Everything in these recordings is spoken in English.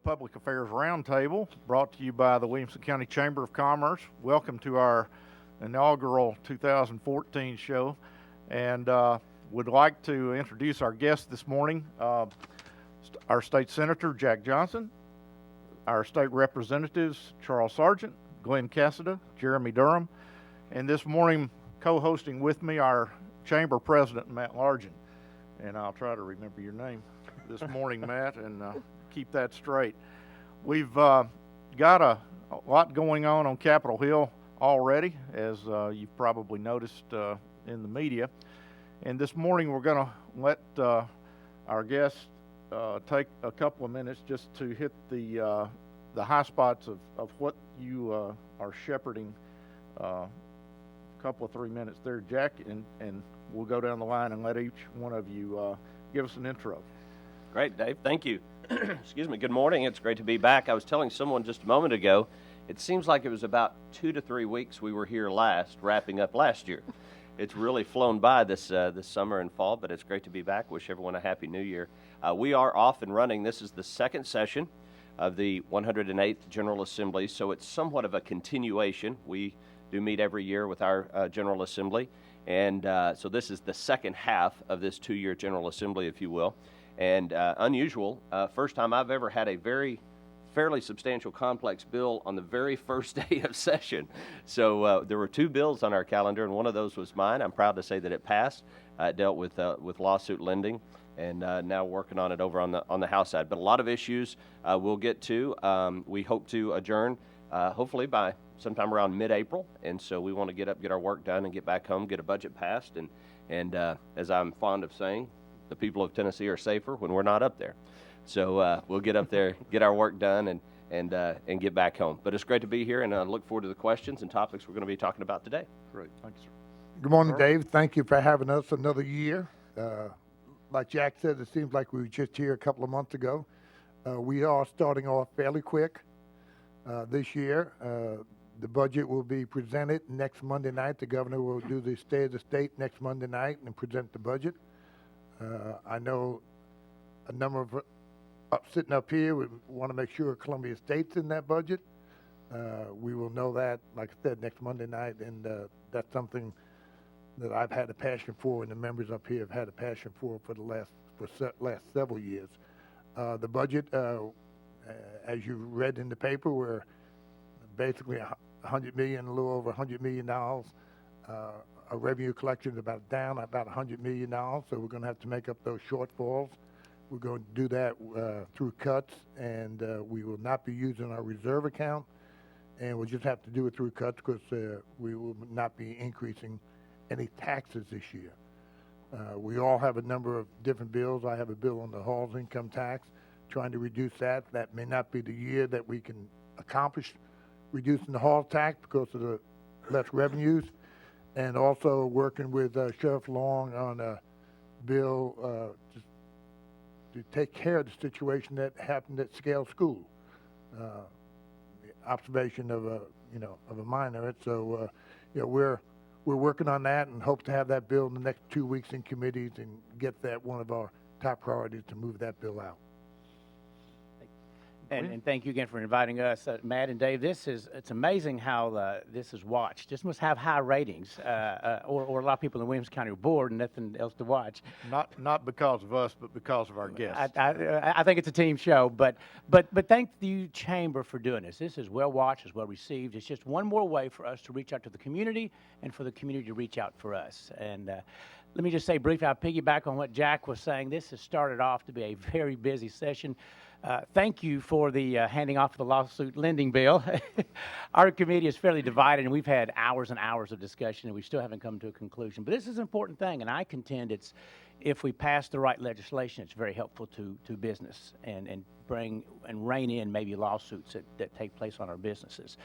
Public Affairs Roundtable, brought to you by the Williamson County Chamber of Commerce. Welcome to our inaugural 2014 show, and would like to introduce our guest this morning, our State Senator, Jack Johnson, our State Representatives, Charles Sargent, Glenn Cassida, Jeremy Durham, and this morning co-hosting with me, our Chamber President, Matt Largent. And I'll try to remember your name this morning, Matt, and keep that straight. We've got a lot going on Capitol Hill already, as you've probably noticed in the media. And this morning we're going to let our guests take a couple of minutes just to hit the high spots of what you are shepherding. Couple of 3 minutes there, Jack, and we'll go down the line and let each one of you give us an intro. Great, Dave. Thank you. Excuse me. Good morning. It's great to be back. I was telling someone just a moment ago, it seems like it was about 2 to 3 weeks we were here last, wrapping up last year. It's really flown by this summer and fall, but it's great to be back. Wish everyone a happy new year. We are off and running. This is the second session of the 108th General Assembly, so it's somewhat of a continuation. We do meet every year with our General Assembly, and so this is the second half of this 2-year General Assembly, if you will. And unusual, first time I've ever had a fairly substantial complex bill on the very first day of session. So there were 2 bills on our calendar, and one of those was mine. I'm proud to say that it passed. It dealt with lawsuit lending, and now working on it over on the House side. But a lot of issues we'll get to. We hope to adjourn hopefully by sometime around mid-April, and so we want to get our work done and get back home, get a budget passed, and as I'm fond of saying, the people of Tennessee are safer when we're not up there. So we'll get up there, get our work done, and get back home. But it's great to be here, and I look forward to the questions and topics we're going to be talking about today. Great. Thanks, sir. Good morning, Dave. Thank you for having us another year. Like Jack said, it seems like we were just here a couple of months ago. We are starting off fairly quick this year. The budget will be presented next Monday night. The governor will do the State of the State next Monday night and present the budget. I know a number of sitting up here, we want to make sure Columbia State's in that budget. We will know that, like I said, next Monday night, and that's something that I've had a passion for, and the members up here have had a passion for the last several years. The budget, as you read in the paper, we're basically $100 million, a little over $100 million. Our revenue collection is down about $100 million, so we're going to have to make up those shortfalls. We're going to do that through cuts, and we will not be using our reserve account, and we'll just have to do it through cuts because we will not be increasing any taxes this year. We all have a number of different bills. I have a bill on the Hall's income tax, trying to reduce that. That may not be the year that we can accomplish reducing the Hall tax because of the less revenues, and also working with Sheriff Long on a bill to take care of the situation that happened at Scale School, the observation of a minor. So we're working on that and hope to have that bill in the next 2 weeks in committees and get that one of our top priorities to move that bill out. And thank you again for inviting us, Matt and Dave. It's amazing how this is watched. This must have high ratings, or a lot of people in the Williamson County are bored and nothing else to watch. Not because of us, but because of our guests. I think it's a team show, but thank you, Chamber, for doing this. This is well watched, it's well received. It's just one more way for us to reach out to the community and for the community to reach out for us. And let me just say briefly, I'll piggyback on what Jack was saying. This has started off to be a very busy session. Thank you for the handing off the lawsuit lending bill. Our committee is fairly divided, and we've had hours and hours of discussion, and we still haven't come to a conclusion. But this is an important thing, and I contend if we pass the right legislation, it's very helpful to business and bring and rein in maybe lawsuits that take place on our businesses.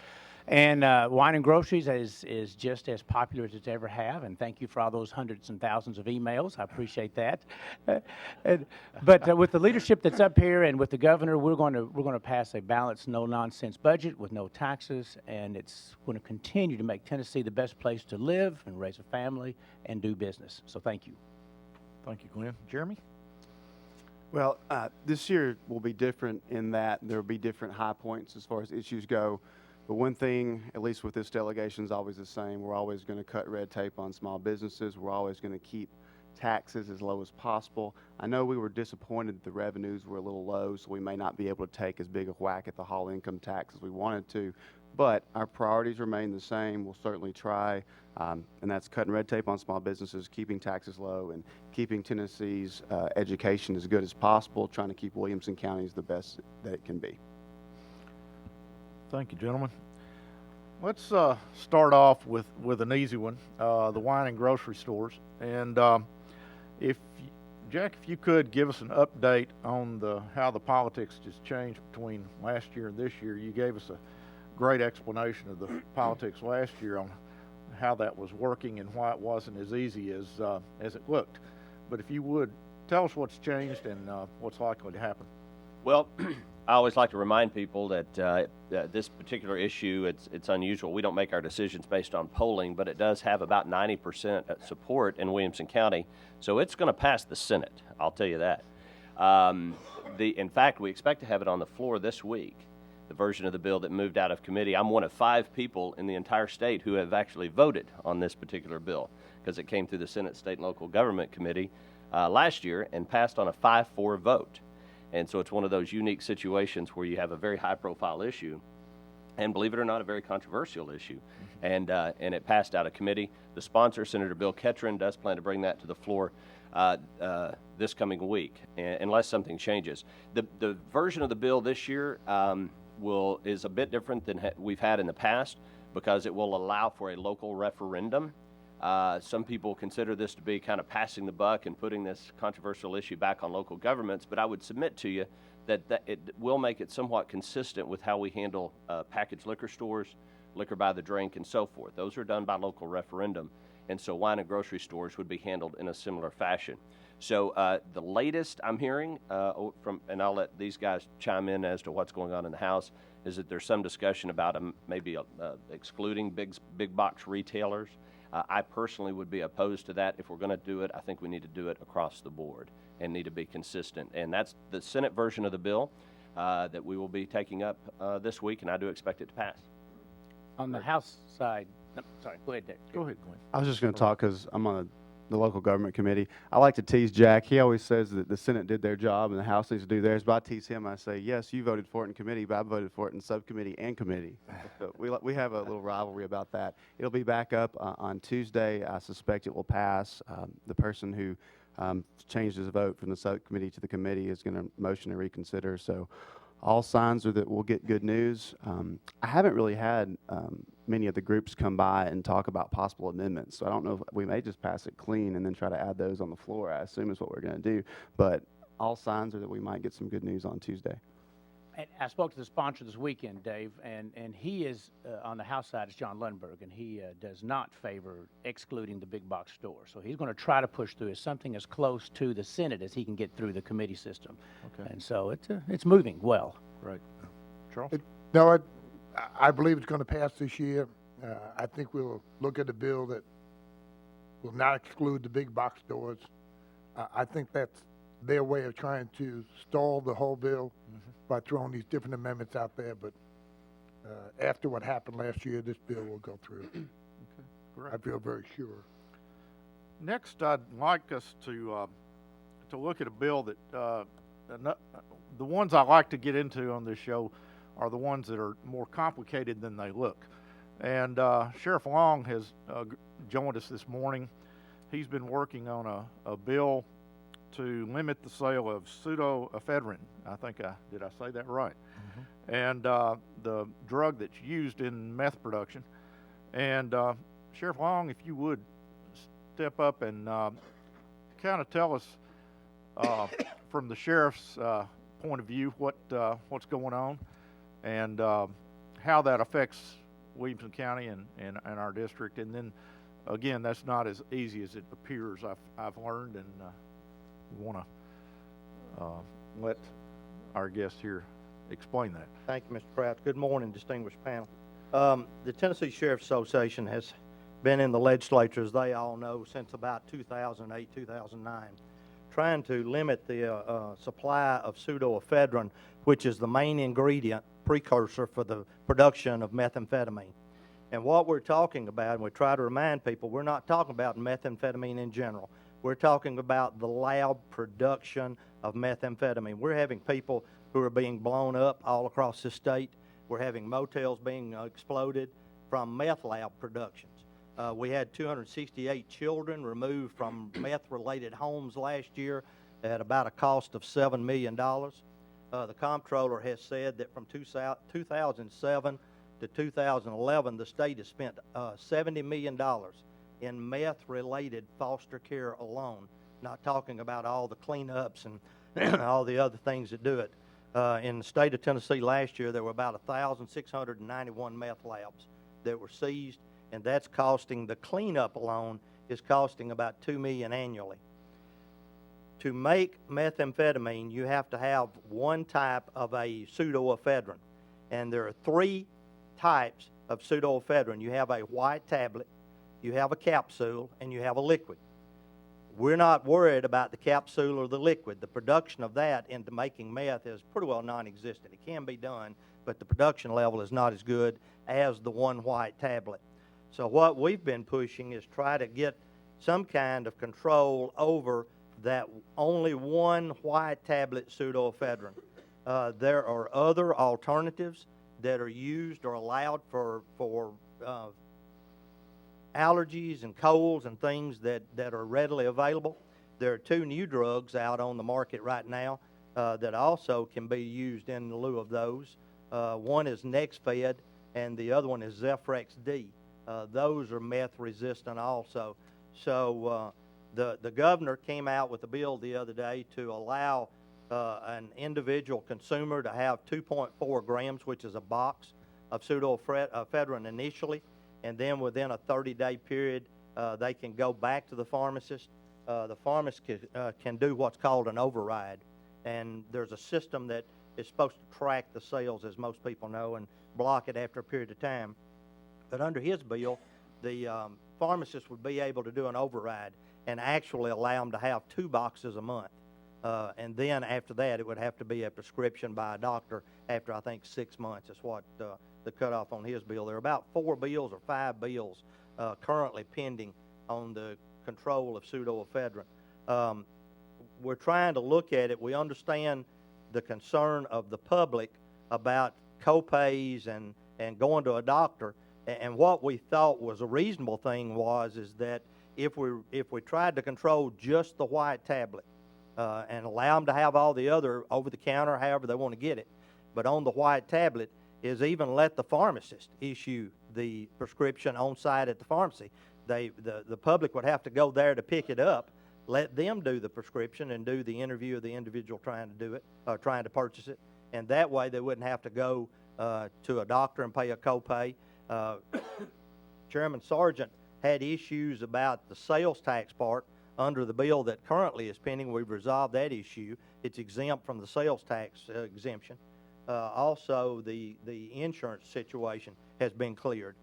And wine and groceries is just as popular as it's ever have, and thank you for all those hundreds and thousands of emails. I appreciate that. But with the leadership that's up here and with the governor, we're going to pass a balanced, no-nonsense budget with no taxes, and it's going to continue to make Tennessee the best place to live and raise a family and do business. So thank you. Thank you, Glenn. Jeremy? Well, this year will be different in that there will be different high points as far as issues go. But one thing, at least with this delegation, is always the same. We're always going to cut red tape on small businesses. We're always going to keep taxes as low as possible. I know we were disappointed that the revenues were a little low, so we may not be able to take as big a whack at the hall income tax as we wanted to. But our priorities remain the same. We'll certainly try, and that's cutting red tape on small businesses, keeping taxes low, and keeping Tennessee's education as good as possible, trying to keep Williamson County as the best that it can be. Thank you, gentlemen. Let's start off with an easy one, the wine and grocery stores. And Jack, if you could give us an update on how the politics just changed between last year and this year. You gave us a great explanation of the politics last year on how that was working and why it wasn't as easy as it looked. But if you would, tell us what's changed and what's likely to happen. Well, I always like to remind people that this particular issue, it's unusual. We don't make our decisions based on polling, but it does have about 90% support in Williamson County, so it's going to pass the Senate. I'll tell you that. In fact, we expect to have it on the floor this week, the version of the bill that moved out of committee. I'm one of 5 people in the entire state who have actually voted on this particular bill because it came through the Senate State and Local Government Committee last year and passed on a 5-4 vote. And so it's one of those unique situations where you have a very high-profile issue, and believe it or not, a very controversial issue. And it passed out of committee. The sponsor, Senator Bill Ketron, does plan to bring that to the floor this coming week, unless something changes. The version of the bill this year is a bit different than we've had in the past because it will allow for a local referendum. Some people consider this to be kind of passing the buck and putting this controversial issue back on local governments, but I would submit to you that it will make it somewhat consistent with how we handle packaged liquor stores, liquor by the drink, and so forth. Those are done by local referendum, and so wine and grocery stores would be handled in a similar fashion. So the latest I'm hearing and I'll let these guys chime in as to what's going on in the House, is that there's some discussion about maybe excluding big box retailers. I personally would be opposed to that. If we're going to do it, I think we need to do it across the board and need to be consistent. And that's the Senate version of the bill that we will be taking up this week, and I do expect it to pass. On the House side, no, sorry, go ahead, Dick. Go ahead, Glenn. I was just going to talk because I'm on the local government committee. I like to tease Jack. He always says that the Senate did their job and the House needs to do theirs, but I tease him. I say, yes, you voted for it in committee, but I voted for it in subcommittee and committee. So we have a little rivalry about that. It'll be back up on Tuesday. I suspect it will pass. The person who changed his vote from the subcommittee to the committee is going to motion to reconsider. So all signs are that we'll get good news. I haven't really had many of the groups come by and talk about possible amendments. So I don't know if we may just pass it clean and then try to add those on the floor. I assume is what we're going to do. But all signs are that we might get some good news on Tuesday. And I spoke to the sponsor this weekend, Dave, and he is, on the House side, is John Lundberg, and he does not favor excluding the big box store. So he's going to try to push through something as close to the Senate as he can get through the committee system. Okay. And so it's moving well. Right. Charles? I believe it's going to pass this year. I think we'll look at a bill that will not exclude the big box stores. I think that's their way of trying to stall the whole bill by throwing these different amendments out there. But after what happened last year, this bill will go through. Okay. Great. I feel very sure. Next, I'd like us to look at a bill that the ones I like to get into on this show are the ones that are more complicated than they look. And Sheriff Long has joined us this morning. He's been working on a bill to limit the sale of pseudoephedrine. Did I say that right? And the drug that's used in meth production. And Sheriff Long, if you would step up and kind of tell us from the sheriff's point of view what's going on and how that affects Williamson County and our district. And then again, that's not as easy as it appears. I've learned, and we want to let our guest here explain that. Thank you, Mr. Pratt. Good morning, distinguished panel. The Tennessee Sheriff's Association has been in the legislature, as they all know, since about 2008, 2009, trying to limit the supply of pseudoephedrine, which is the main ingredient precursor for the production of methamphetamine. And what we're talking about, and we try to remind people, we're not talking about methamphetamine in general. We're talking about the lab production of methamphetamine. We're having people who are being blown up all across the state. We're having motels being exploded from meth lab productions. We had 268 children removed from meth-related homes last year at about a cost of $7 million. The comptroller has said that from 2007 to 2011, the state has spent $70 million in meth-related foster care alone, not talking about all the cleanups and all the other things that do it. In the state of Tennessee last year, there were about 1,691 meth labs that were seized, and that's costing, the cleanup alone is costing about $2 million annually. To make methamphetamine, you have to have one type of a pseudoephedrine, and there are three types of pseudoephedrine. You have a white tablet, you have a capsule, and you have a liquid. We're not worried about the capsule or the liquid. The production of that into making meth is pretty well non-existent. It can be done, but the production level is not as good as the one white tablet. So what we've been pushing is try to get some kind of control over that only one white tablet pseudoephedrine. There are other alternatives that are used or allowed for allergies and colds and things that are readily available. There are two new drugs out on the market right now that also can be used in lieu of those. One is Nexfed, and the other one is Zephyrex D. Those are meth resistant also. So the governor came out with a bill the other day to allow an individual consumer to have 2.4 grams, which is a box of pseudoephedrine initially, and then within a 30-day period, they can go back to the pharmacist. The pharmacist can do what's called an override, and there's a system that is supposed to track the sales, as most people know, and block it after a period of time. But under his bill, the pharmacist would be able to do an override and actually allow them to have 2 boxes a month. And then after that, it would have to be a prescription by a doctor after, I think, 6 months is what the cutoff on his bill. There are about 4 bills or 5 bills currently pending on the control of pseudoephedrine. We're trying to look at it. We understand the concern of the public about co-pays and going to a doctor. And what we thought was a reasonable thing is that if we tried to control just the white tablet and allow them to have all the other over-the-counter, however they want to get it, but on the white tablet is even let the pharmacist issue the prescription on site at the pharmacy. The public would have to go there to pick it up, let them do the prescription and do the interview of the individual trying to do it, trying to purchase it, and that way they wouldn't have to go to a doctor and pay a copay. Chairman Sargent had issues about the sales tax part under the bill that currently is pending. We've resolved that issue. It's exempt from the sales tax exemption. Also, the insurance situation has been cleared.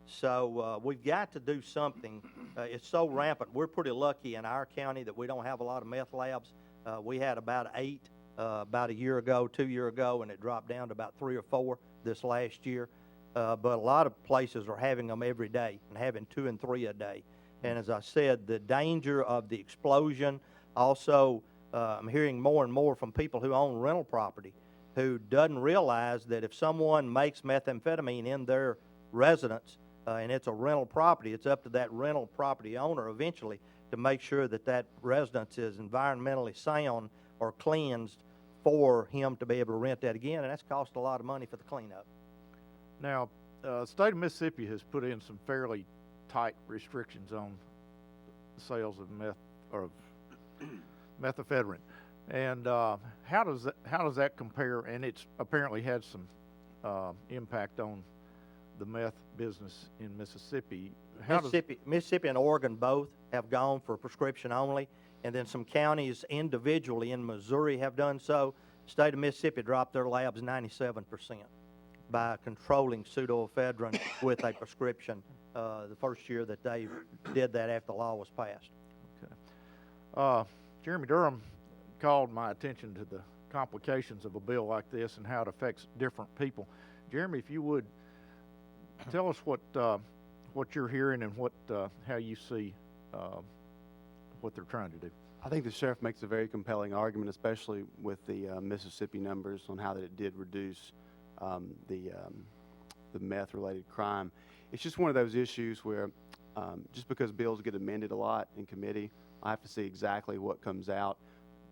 So we've got to do something. It's so rampant. We're pretty lucky in our county that we don't have a lot of meth labs. We had about 8 about a year ago, 2 years ago, and it dropped down to about 3 or 4 this last year. But a lot of places are having them every day and having 2 and 3 a day. And as I said, the danger of the explosion. Also, I'm hearing more and more from people who own rental property who doesn't realize that if someone makes methamphetamine in their residence and it's a rental property, it's up to that rental property owner eventually to make sure that that residence is environmentally sound or cleansed for him to be able to rent that again, and that's cost a lot of money for the cleanup. Now, the state of Mississippi has put in some fairly tight restrictions on the sales of meth or methamphetamine, and how does that compare? And it's apparently had some impact on the meth business in Mississippi. Mississippi and Oregon both have gone for prescription only, and then some counties individually in Missouri have done so. The state of Mississippi dropped their labs 97%. By controlling pseudoephedrine with a prescription the first year that they did that after the law was passed. Okay. Jeremy Durham called my attention to the complications of a bill like this and how it affects different people. Jeremy, if you would tell us what you're hearing and how you see what they're trying to do. I think the sheriff makes a very compelling argument, especially with the Mississippi numbers on how that it did reduce the meth-related crime. It's just one of those issues where just because bills get amended a lot in committee, I have to see exactly what comes out.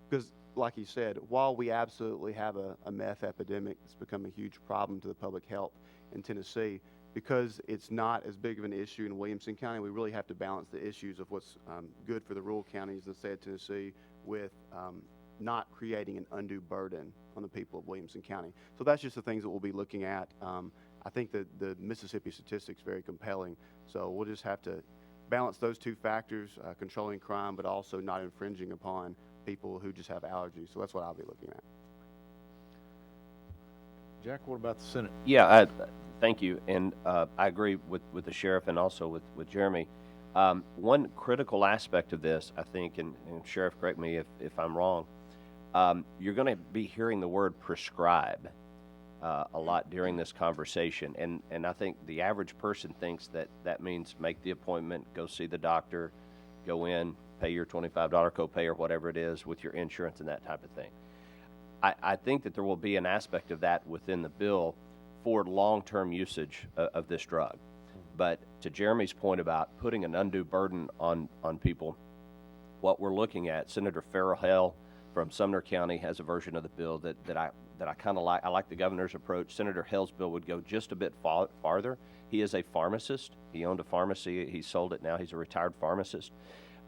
Because, like you said, while we absolutely have a meth epidemic, it's become a huge problem to the public health in Tennessee. Because it's not as big of an issue in Williamson County, we really have to balance the issues of what's good for the rural counties in the state of Tennessee with not creating an undue burden on the people of Williamson County. So that's just the things that we'll be looking at. I think that the Mississippi statistics very compelling. So we'll just have to balance those two factors, controlling crime, but also not infringing upon people who just have allergies. So that's what I'll be looking at. Jack, what about the Senate? Yeah, thank you. And I agree with the sheriff and also with Jeremy. One critical aspect of this, I think, and Sheriff, correct me if I'm wrong, you're going to be hearing the word prescribe a lot during this conversation. And I think the average person thinks that means make the appointment, go see the doctor, go in, pay your $25 copay or whatever it is with your insurance and that type of thing. I think that there will be an aspect of that within the bill for long-term usage of this drug. But to Jeremy's point about putting an undue burden on people, what we're looking at, Senator Farrell Hale from Sumner County has a version of the bill that I kind of like. I like the governor's approach. Senator Hale's bill would go just a bit farther. He is a pharmacist. He owned a pharmacy. He sold it now. He's a retired pharmacist.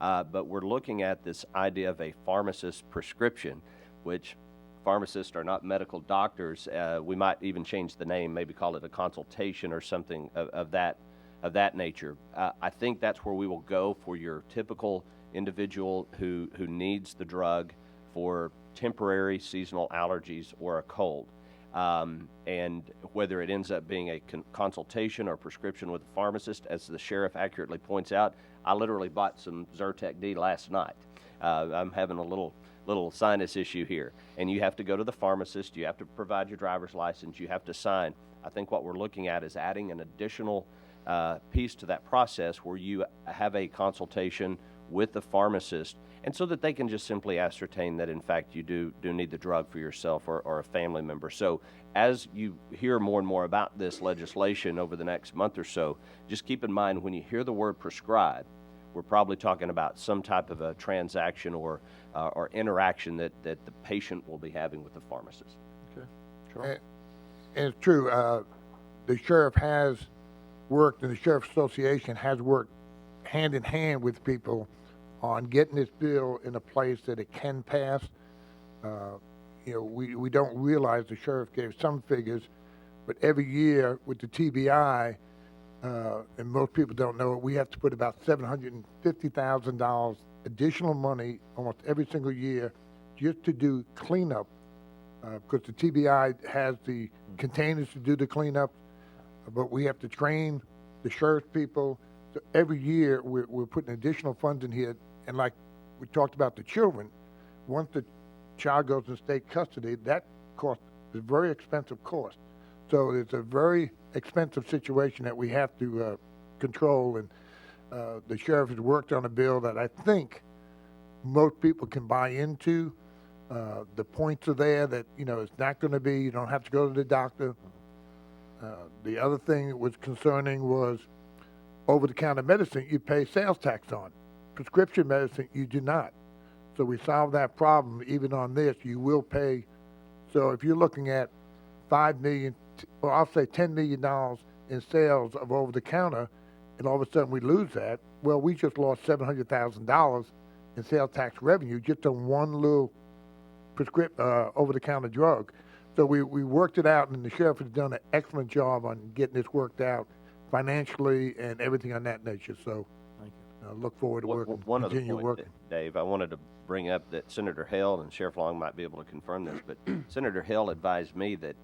But we're looking at this idea of a pharmacist prescription, which pharmacists are not medical doctors. We might even change the name, maybe call it a consultation or something of that nature. I think that's where we will go for your typical individual who needs the drug for temporary seasonal allergies or a cold. And whether it ends up being a consultation or prescription with a pharmacist, as the sheriff accurately points out, I literally bought some Zyrtec D last night. I'm having a little sinus issue here, and you have to go to the pharmacist, you have to provide your driver's license, you have to sign. I think what we're looking at is adding an additional piece to that process where you have a consultation with the pharmacist, and so that they can just simply ascertain that in fact you do need the drug for yourself or a family member. So as you hear more and more about this legislation over the next month or so, just keep in mind when you hear the word prescribe, we're probably talking about some type of a transaction or interaction that the patient will be having with the pharmacist. Okay, Charles? And it's true. The sheriff has worked, and the Sheriff's Association has worked hand in hand with people on getting this bill in a place that it can pass. We don't realize the sheriff gave some figures, but every year with the TBI, and most people don't know it, we have to put about $750,000 additional money almost every single year just to do cleanup, because the TBI has the containers to do the cleanup, but we have to train the sheriff's people. So every year we're putting additional funds in here, and like we talked about the children, once the child goes in state custody, that cost is a very expensive cost. So it's a very expensive situation that we have to control, and the sheriff has worked on a bill that I think most people can buy into. The points are there that, it's not going to be, you don't have to go to the doctor. The other thing that was concerning was over-the-counter medicine you pay sales tax on. Prescription medicine you do not. So we solved that problem. Even on this, you will pay. So if you're looking at $5 million, or I'll say $10 million in sales of over-the-counter, and all of a sudden we lose that, well, we just lost $700,000 in sales tax revenue just on one little over-the-counter drug. So we worked it out, and the sheriff has done an excellent job on getting this worked out financially and everything on that nature. So I look forward to working, one continue other point, working. Dave, I wanted to bring up that Senator Hale, and Sheriff Long might be able to confirm this, but Senator Hale advised me that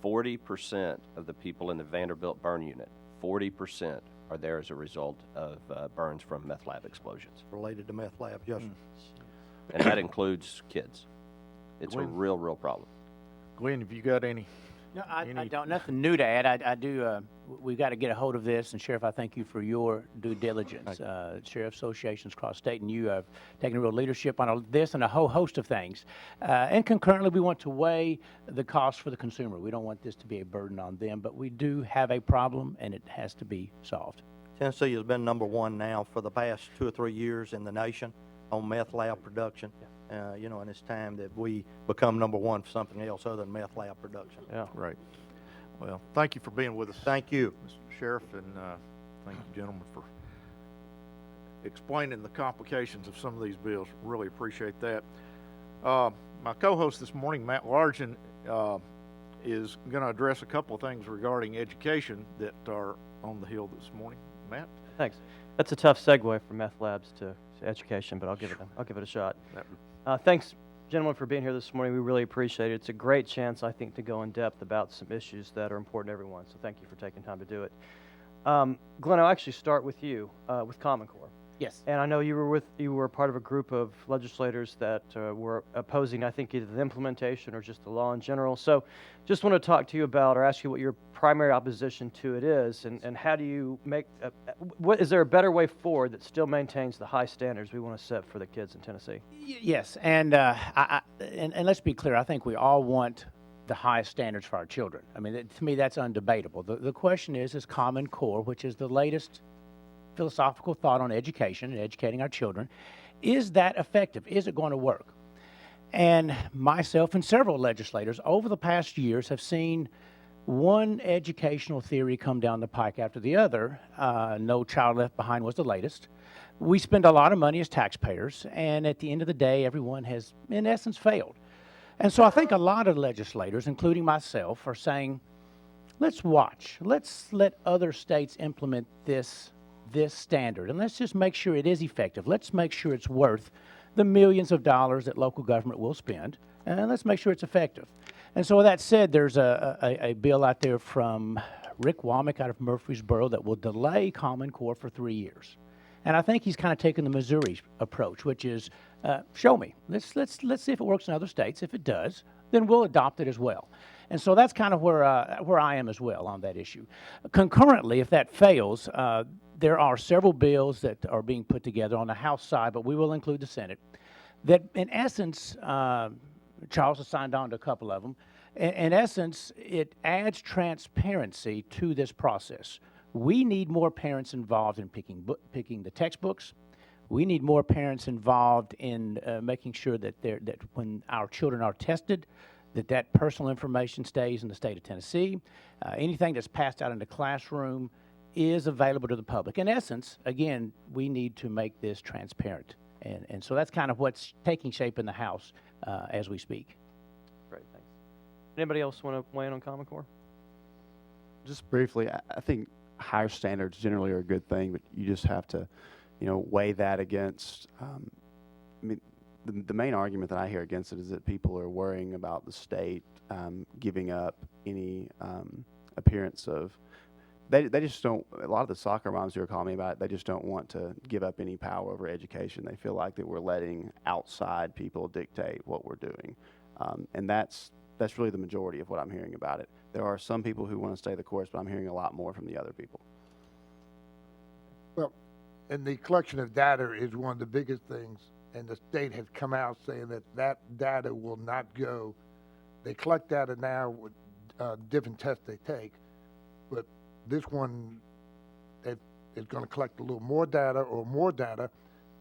40% of the people in the Vanderbilt burn unit, 40% are there as a result of burns from meth lab explosions. Related to meth labs, yes, sir. and that includes kids. It's a Glenn? real problem. Glenn, have you got any? No, I Any- don't. Nothing new to add. I do. We've got to get a hold of this. And Sheriff, I thank you for your due diligence. Sheriff associations across state, and you have taken a real leadership on this and a whole host of things. And concurrently, we want to weigh the cost for the consumer. We don't want this to be a burden on them, but we do have a problem, and it has to be solved. Tennessee has been number one now for the past 2 or 3 years in the nation on meth lab production. You know, and it's time that we become number one for something else other than meth lab production. Yeah. Right. Well, thank you for being with us. Thank you. Mr. Sheriff, and thank you, gentlemen, for explaining the complications of some of these bills. Really appreciate that. My co-host this morning, Matt Largent, is going to address a couple of things regarding education that are on the Hill this morning. Matt? Thanks. That's a tough segue from meth labs to education, but I'll give it a shot. Thanks, gentlemen, for being here this morning. We really appreciate it. It's a great chance, I think, to go in depth about some issues that are important to everyone. So thank you for taking time to do it. Glenn, I'll actually start with you with Common Core. Yes. And I know you were part of a group of legislators that were opposing, I think, either the implementation or just the law in general. So just want to talk to you about or ask you what your primary opposition to it is, and how do you make, what is there a better way forward that still maintains the high standards we want to set for the kids in Tennessee? Yes, and and let's be clear. I think we all want the highest standards for our children. I mean, to me, that's undebatable. The question is Common Core, which is the latest philosophical thought on education and educating our children. Is that effective? Is it going to work? And myself and several legislators over the past years have seen one educational theory come down the pike after the other. No Child Left Behind was the latest. We spend a lot of money as taxpayers, and at the end of the day, everyone has, in essence, failed. And so I think a lot of legislators, including myself, are saying, let's watch. Let's let other states implement this standard, and let's just make sure it is effective. Let's make sure it's worth the millions of dollars that local government will spend, and let's make sure it's effective. And so with that said, there's a bill out there from Rick Womack out of Murfreesboro that will delay Common Core for 3 years. And I think he's kind of taken the Missouri approach, which is show me. Let's see if it works in other states. If it does, then we'll adopt it as well. And so that's kind of where I am as well on that issue. Concurrently, if that fails, there are several bills that are being put together on the House side, but we will include the Senate, that in essence, Charles has signed on to a couple of them. In essence, it adds transparency to this process. We need more parents involved in picking the textbooks. We need more parents involved in making sure that when our children are tested, that personal information stays in the state of Tennessee. Anything that's passed out in the classroom is available to the public. In essence, again, we need to make this transparent. And so that's kind of what's taking shape in the House as we speak. Great, thanks. Anybody else want to weigh in on Common Core? Just briefly, I think higher standards generally are a good thing, but you just have to, weigh that against, the main argument that I hear against it is that people are worrying about the state giving up any appearance of, they just don't, a lot of the soccer moms who are calling me about it, they just don't want to give up any power over education. They feel like that we're letting outside people dictate what we're doing. And that's really the majority of what I'm hearing about it. There are some people who want to stay the course, but I'm hearing a lot more from the other people. Well, and the collection of data is one of the biggest things, and the state has come out saying that data will not go. They collect data now with different tests they take, but this one is going to collect a little more data,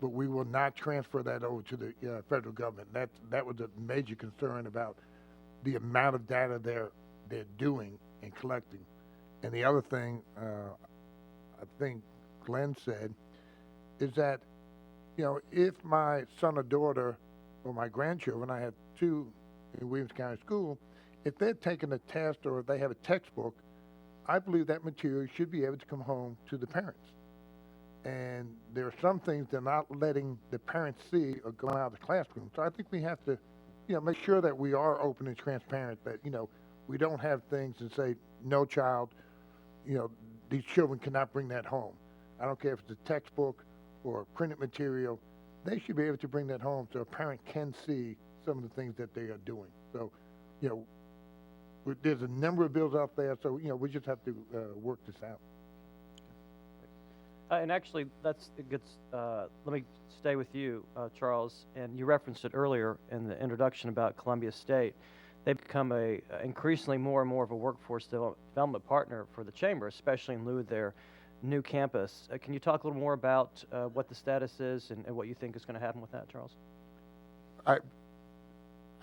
but we will not transfer that over to the federal government. That was a major concern about the amount of data they're doing and collecting. And the other thing I think Glenn said is that, if my son or daughter or my grandchildren, I have 2 in Williamson County School, if they're taking a test or if they have a textbook, I believe that material should be able to come home to the parents. And there are some things they're not letting the parents see or go out of the classroom. So I think we have to, make sure that we are open and transparent, that, we don't have things and say, no child, these children cannot bring that home. I don't care if it's a textbook or printed material, they should be able to bring that home so a parent can see some of the things that they are doing. So, there's a number of bills out there, so, we just have to work this out. And actually, it gets, let me stay with you, Charles, and you referenced it earlier in the introduction about Columbia State. They've become a increasingly more and more of a workforce development partner for the Chamber, especially in lieu of their new campus. Can you talk a little more about what the status is and what you think is going to happen with that, Charles? I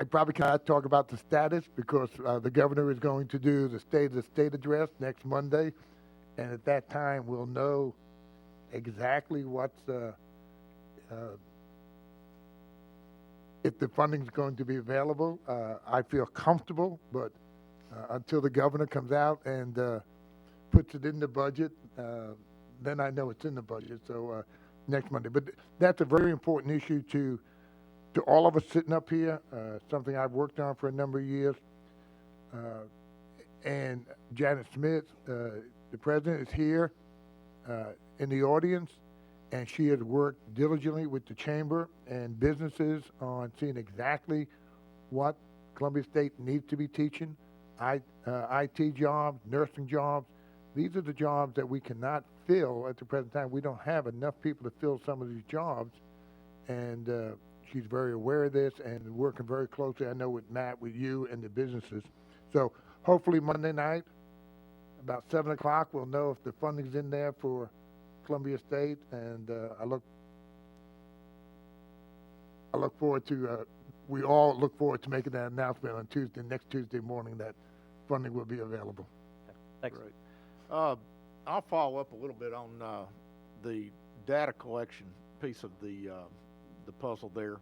probably cannot talk about the status because the governor is going to do the State of the State address next Monday, and at that time we'll know exactly what's if the funding is going to be available. I feel comfortable, but until the governor comes out and puts it in the budget, then I know it's in the budget. So next Monday. But that's a very important issue to all of us sitting up here, something I've worked on for a number of years. And Janet Smith, the president, is here in the audience, and she has worked diligently with the chamber and businesses on seeing exactly what Columbia State needs to be teaching. IT jobs, nursing jobs. These are the jobs that we cannot fill at the present time. We don't have enough people to fill some of these jobs, and she's very aware of this and working very closely, I know, with Matt, with you, and the businesses. So hopefully Monday night, about 7 o'clock, we'll know if the funding's in there for Columbia State, and I look forward to, we all look forward to making that announcement on next Tuesday morning, that funding will be available. Okay. Thanks. Great. I'll follow up a little bit on the data collection piece of the puzzle there.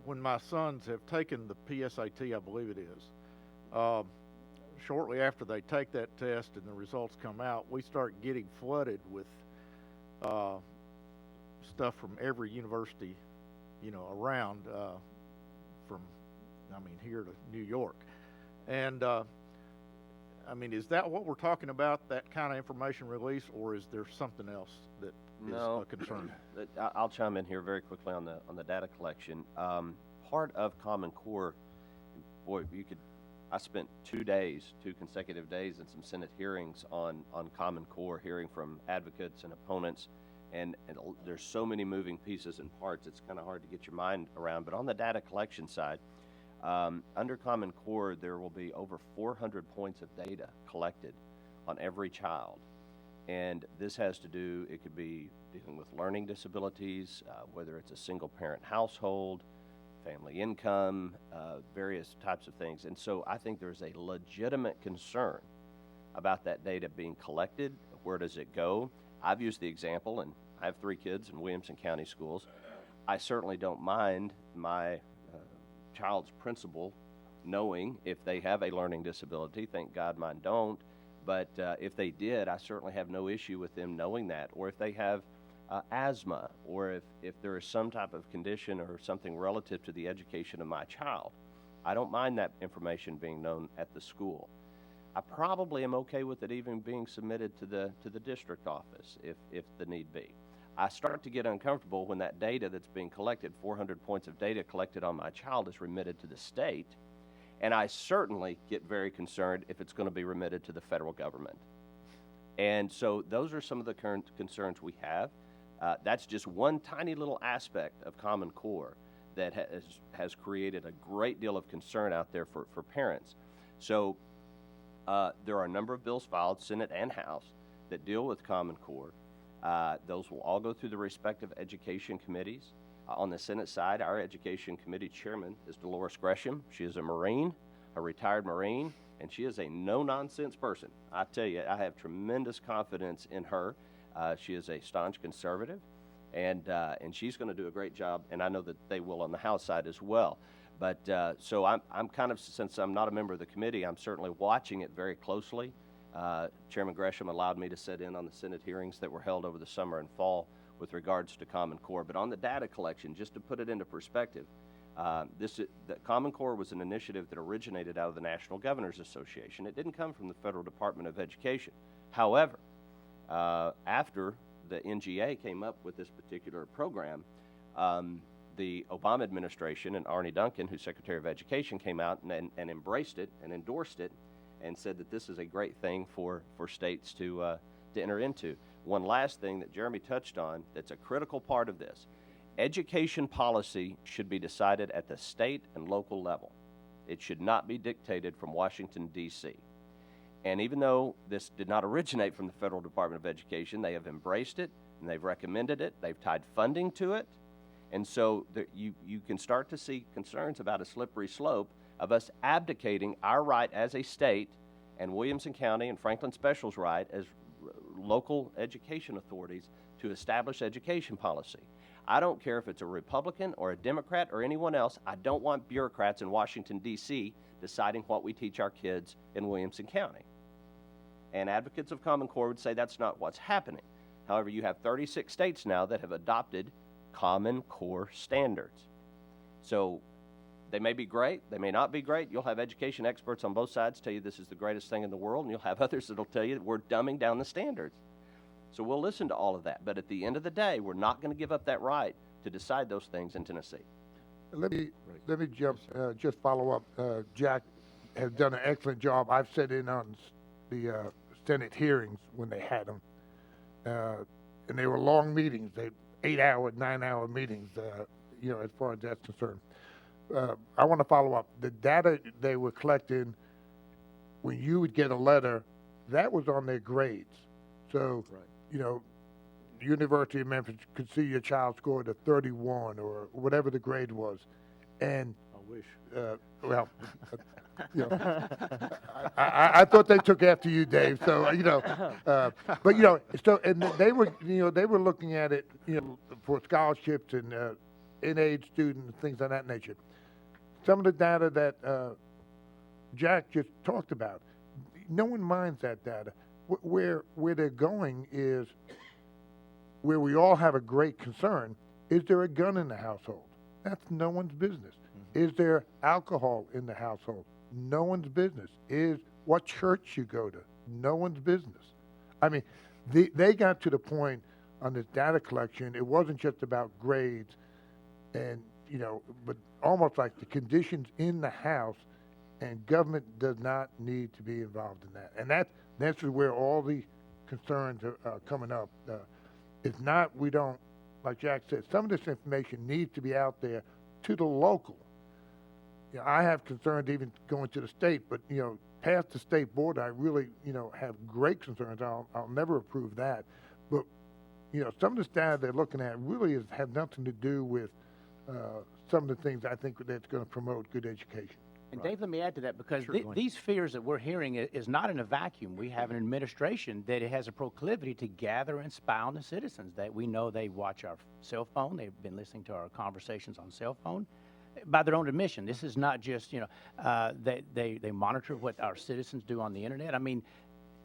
When my sons have taken the PSAT, I believe it is, shortly after they take that test and the results come out, we start getting flooded with stuff from every university, around, from, here to New York. And, is that what we're talking about, that kind of information release, or is there something else that is a concern? I'll chime in here very quickly on the data collection. Part of Common Core, boy, I spent 2 consecutive days in some Senate hearings on Common Core, hearing from advocates and opponents, and there's so many moving pieces and parts, it's kind of hard to get your mind around. But on the data collection side, under Common Core, there will be over 400 points of data collected on every child. And this has to do, it could be dealing with learning disabilities, whether it's a single parent household, family income, various types of things. And so I think there's a legitimate concern about that data being collected. Where does it go? I've used the example, and I have 3 kids in Williamson County schools. I certainly don't mind my child's principal knowing if they have a learning disability. Thank God mine don't. But if they did, I certainly have no issue with them knowing that. Or if they have asthma, or if there is some type of condition or something relative to the education of my child, I don't mind that information being known at the school. I probably am okay with it even being submitted to the district office if the need be. I start to get uncomfortable when that data that's being collected, 400 points of data collected on my child, is remitted to the state. And I certainly get very concerned if it's going to be remitted to the federal government. And so those are some of the current concerns we have. That's just one tiny little aspect of Common Core that has created a great deal of concern out there for parents. So there are a number of bills filed, Senate and House, that deal with Common Core. Those will all go through the respective education committees. On the Senate side, our education committee chairman is Dolores Gresham. She is a Marine, a retired Marine, and she is a no-nonsense person. I tell you, I have tremendous confidence in her. She is a staunch conservative, and she's going to do a great job, and I know that they will on the House side as well. But so I'm kind of, since I'm not a member of the committee, I'm certainly watching it very closely. Chairman Gresham allowed me to sit in on the Senate hearings that were held over the summer and fall with regards to Common Core. But on the data collection, just to put it into perspective, the Common Core was an initiative that originated out of the National Governors Association. It didn't come from the Federal Department of Education. However, after the NGA came up with this particular program, the Obama administration and Arne Duncan, who's Secretary of Education, came out and embraced it and endorsed it and said that this is a great thing for states to enter into. One last thing that Jeremy touched on that's a critical part of this. Education policy should be decided at the state and local level. It should not be dictated from Washington, D.C. And even though this did not originate from the Federal Department of Education, they have embraced it and they've recommended it. They've tied funding to it. And so you can start to see concerns about a slippery slope of us abdicating our right as a state and Williamson County and Franklin Special's right as local education authorities to establish education policy. I don't care if it's a Republican or a Democrat or anyone else. I don't want bureaucrats in Washington, D.C. deciding what we teach our kids in Williamson County. And advocates of Common Core would say that's not what's happening. However, you have 36 states now that have adopted Common Core standards. So they may be great, they may not be great. You'll have education experts on both sides tell you this is the greatest thing in the world, and you'll have others that'll tell you that we're dumbing down the standards. So we'll listen to all of that. But at the end of the day, we're not going to give up that right to decide those things in Tennessee. Let me jump, just follow up. Jack has done an excellent job. I've sat in on the Senate hearings when they had them, and they were long meetings. They 8-hour, 9-hour meetings. As far as that's concerned. I want to follow up. The data they were collecting, when you would get a letter, that was on their grades. So, University of Memphis could see your child scored a 31 or whatever the grade was, and I wish. I thought they took after you, Dave. So so and they were looking at it, for scholarships and in-aid students, things of that nature. Some of the data that Jack just talked about, no one minds that data. Where they're going is where we all have a great concern. Is there a gun in the household? That's no one's business. Mm-hmm. Is there alcohol in the household? No one's business. Is what church you go to? No one's business. I mean, they got to the point on this data collection, it wasn't just about grades and, but almost like the conditions in the house, and government does not need to be involved in that. And that's where all the concerns are coming up. It's not, we don't, like Jack said, some of this information needs to be out there to the local. I have concerns even going to the state, but, past the state border, I really, have great concerns. I'll never approve that. But, some of the data they're looking at really have nothing to do with some of the things I think that's going to promote good education. And Dave, let me add to that, because Sure, these fears that we're hearing is not in a vacuum. We have an administration that has a proclivity to gather and spy on the citizens. That we know they watch our cell phone. They've been listening to our conversations on cell phone. By their own admission, this is not just, they monitor what our citizens do on the internet. I mean,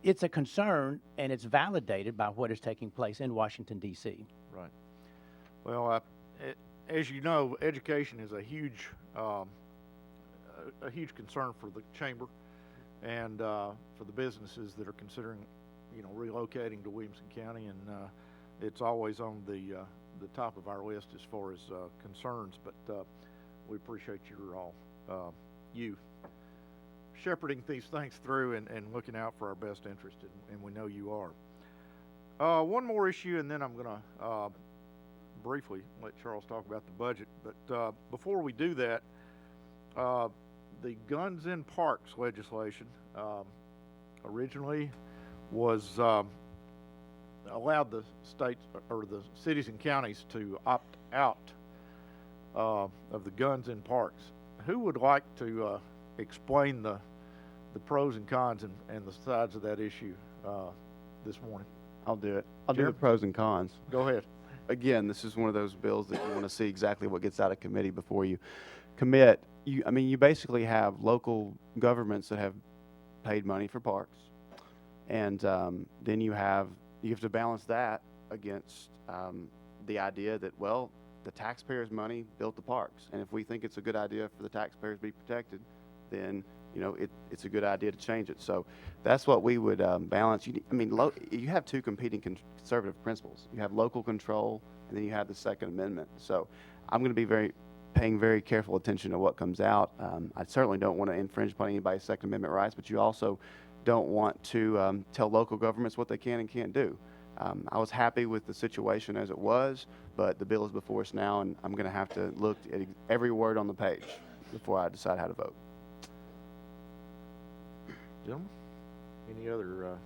it's a concern, and it's validated by what is taking place in Washington, D.C. Right. Well, as you know, education is a huge concern for the chamber and for the businesses that are considering, relocating to Williamson County, and it's always on the top of our list as far as concerns. But we appreciate you shepherding these things through and looking out for our best interest, and we know you are. One more issue, and then I'm going to briefly let Charles talk about the budget. But before we do that, the Guns in Parks legislation originally was allowed the states or the cities and counties to opt out of the guns in parks. Who would like to explain the pros and cons and the sides of that issue this morning? I'll do it. I'll do the pros and cons. Go ahead. Again, this is one of those bills that you want to see exactly what gets out of committee before you commit. You basically have local governments that have paid money for parks, and then you have to balance that against the idea that, well, the taxpayers' money built the parks, and if we think it's a good idea for the taxpayers to be protected, then it's a good idea to change it. So that's what we would balance. You have two competing conservative principles. You have local control, and then you have the Second Amendment. So I'm going to be paying very careful attention to what comes out. I certainly don't want to infringe upon anybody's Second Amendment rights, but you also don't want to tell local governments what they can and can't do. I was happy with the situation as it was, but the bill is before us now, and I'm going to have to look at every word on the page before I decide how to vote. Gentlemen, any other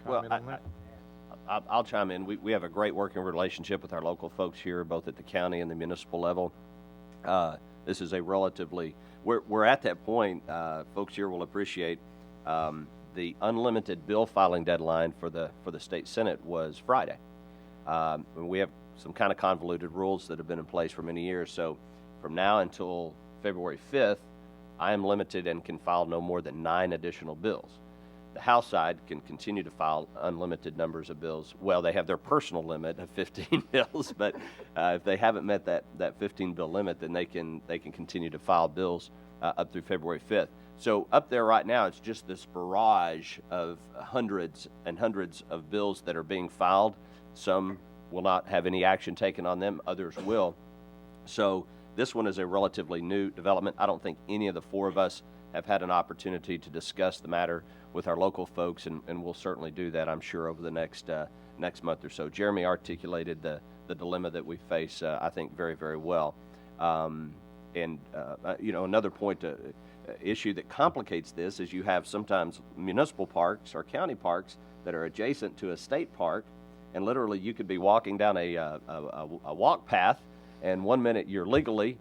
Well, comment on that? I'll chime in. We have a great working relationship with our local folks here, both at the county and the municipal level. This is a relatively, we're at that point, folks here will appreciate, the unlimited bill filing deadline for the state Senate was Friday. We have some kind of convoluted rules that have been in place for many years. So from now until February 5th, I am limited and can file no more than 9 additional bills. The House side can continue to file unlimited numbers of bills. Well, they have their personal limit of 15 bills, but if they haven't met that 15 bill limit, then they can continue to file bills up through February 5th. So up there right now, it's just this barrage of hundreds and hundreds of bills that are being filed. Some will not have any action taken on them, others will. So this one is a relatively new development. I don't think any of the 4 of us have had an opportunity to discuss the matter with our local folks, and we'll certainly do that, I'm sure, over the next month or so. Jeremy articulated the dilemma that we face, I think, very, very well. Another point, issue that complicates this is you have sometimes municipal parks or county parks that are adjacent to a state park, and literally you could be walking down a walk path, and one minute you're legally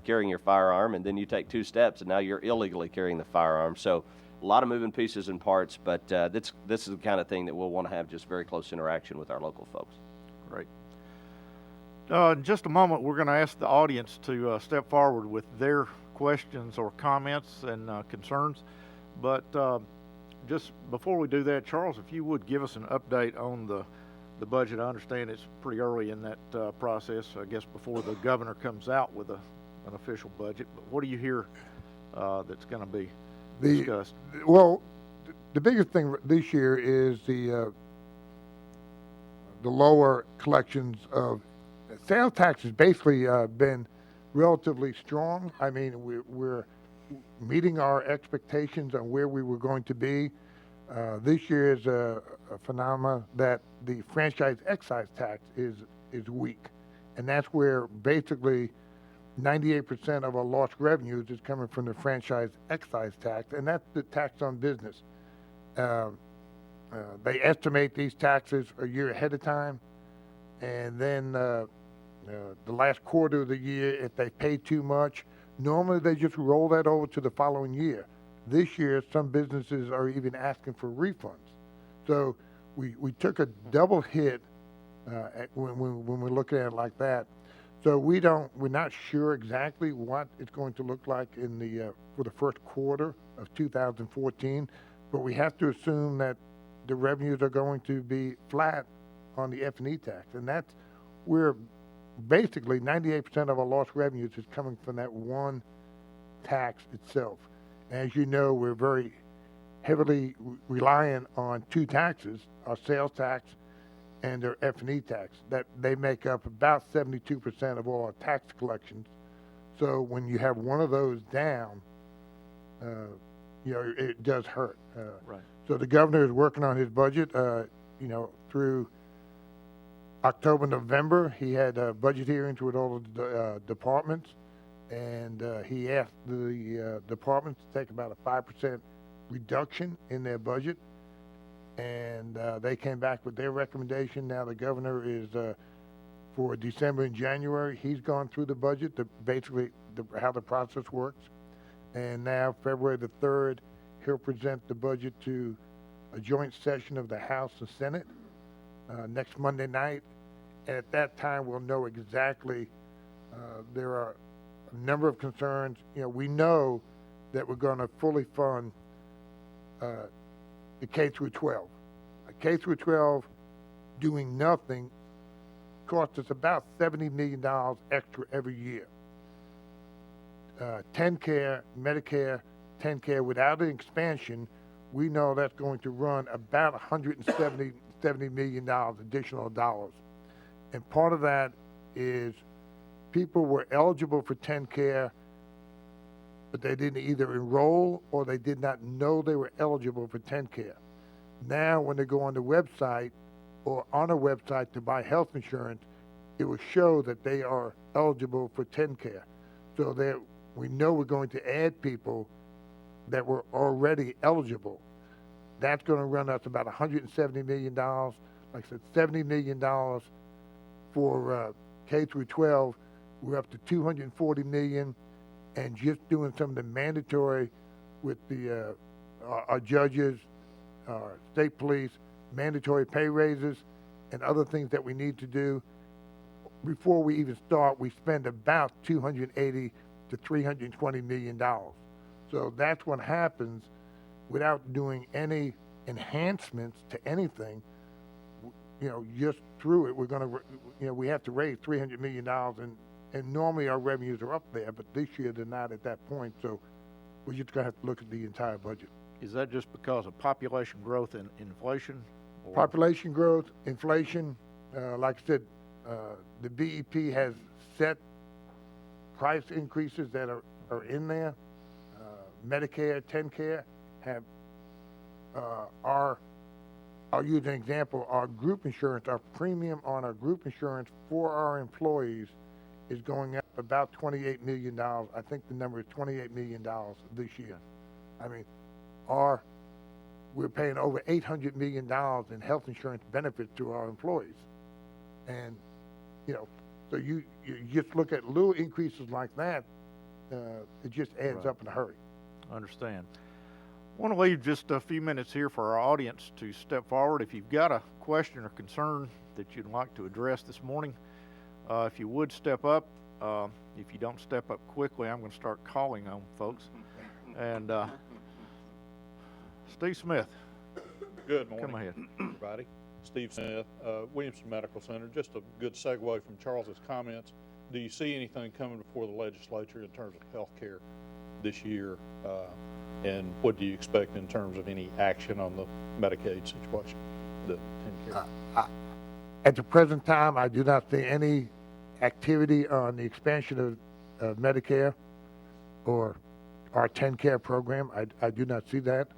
carrying your firearm, and then you take 2 steps, and now you're illegally carrying the firearm. So a lot of moving pieces and parts, but this is the kind of thing that we'll want to have just very close interaction with our local folks. Great. In just a moment, we're going to ask the audience to step forward with their questions or comments and concerns. But just before we do that, Charles, if you would give us an update on the budget. I understand it's pretty early in that process, I guess, before the governor comes out with an official budget. But what do you hear that's going to be discussed? Well, the biggest thing this year is the lower collections of sales tax has basically been relatively strong. I mean, we're meeting our expectations on where we were going to be. This year is a phenomenon that the franchise excise tax is weak, and that's where basically 98% of our lost revenues is coming from the franchise excise tax, and that's the tax on business. They estimate these taxes a year ahead of time, and then the last quarter of the year, if they pay too much, normally they just roll that over to the following year. This year, some businesses are even asking for refunds. So we took a double hit when we're looking at it like that. So we're not sure exactly what it's going to look like for the first quarter of 2014, but we have to assume that the revenues are going to be flat on the F&E tax, and we're basically 98% of our lost revenues is coming from that one tax itself. As you know, we're very heavily reliant on 2 taxes, our sales tax and their F&E tax. That they make up about 72% of all our tax collections. So when you have one of those down, it does hurt. Right. So the governor is working on his budget. Through October, November, he had budget hearings with all of the departments, and he asked the departments to take about a 5% reduction in their budget, and they came back with their recommendation. Now the governor is for December and January. He's gone through the budget, basically how the process works, and now February the 3rd, he'll present the budget to a joint session of the House and Senate next Monday night. And at that time, we'll know exactly. There are a number of concerns. We know that we're going to fully fund the K through 12. K through 12 doing nothing costs us about $70 million extra every year. TennCare, Medicare, 10-care without an expansion, we know that's going to run about $170 million additional dollars. And part of that is people were eligible for 10-care, but they didn't either enroll or they did not know they were eligible for 10-care. Now, when they go on the website or on a website to buy health insurance, it will show that they are eligible for 10-care. So that we know we're going to add people that were already eligible. That's going to run us about $170 million. Like I said, $70 million for K through 12. We're up to $240 million, and just doing some of the mandatory with the our judges, our state police, mandatory pay raises, and other things that we need to do. Before we even start, we spend about $280 to $320 million. So that's what happens without doing any enhancements to anything. You know, just through it, we're going to, you know, we have to raise $300 million, and normally our revenues are up there, but this year they're not at that point. So we're just going to have to look at the entire budget. Is that just because of population growth and inflation? Or? Population growth, inflation, like I said, the BEP has set price increases that are in there. Medicare, 10-care have, I'll use an example, our group insurance, our premium on our group insurance for our employees is going up about $28 million. I think the number is $28 million this year. I mean, we're paying over $800 million in health insurance benefits to our employees. And, you know, so you just look at little increases like that, it just adds up in a hurry. I understand. I want to leave just a few minutes here for our audience to step forward. If you've got a question or concern that you'd like to address this morning, if you would step up. If you don't step up quickly, I'm going to start calling on folks. And Steve Smith. Good morning. Come ahead. Everybody. Steve Smith, Williamson Medical Center. Just a good segue from Charles's comments. Do you see anything coming before the legislature in terms of health care this year? And what do you expect in terms of any action on the Medicaid situation, the 10-care? At the present time, I do not see any activity on the expansion of Medicare or our 10-care program. I do not see that.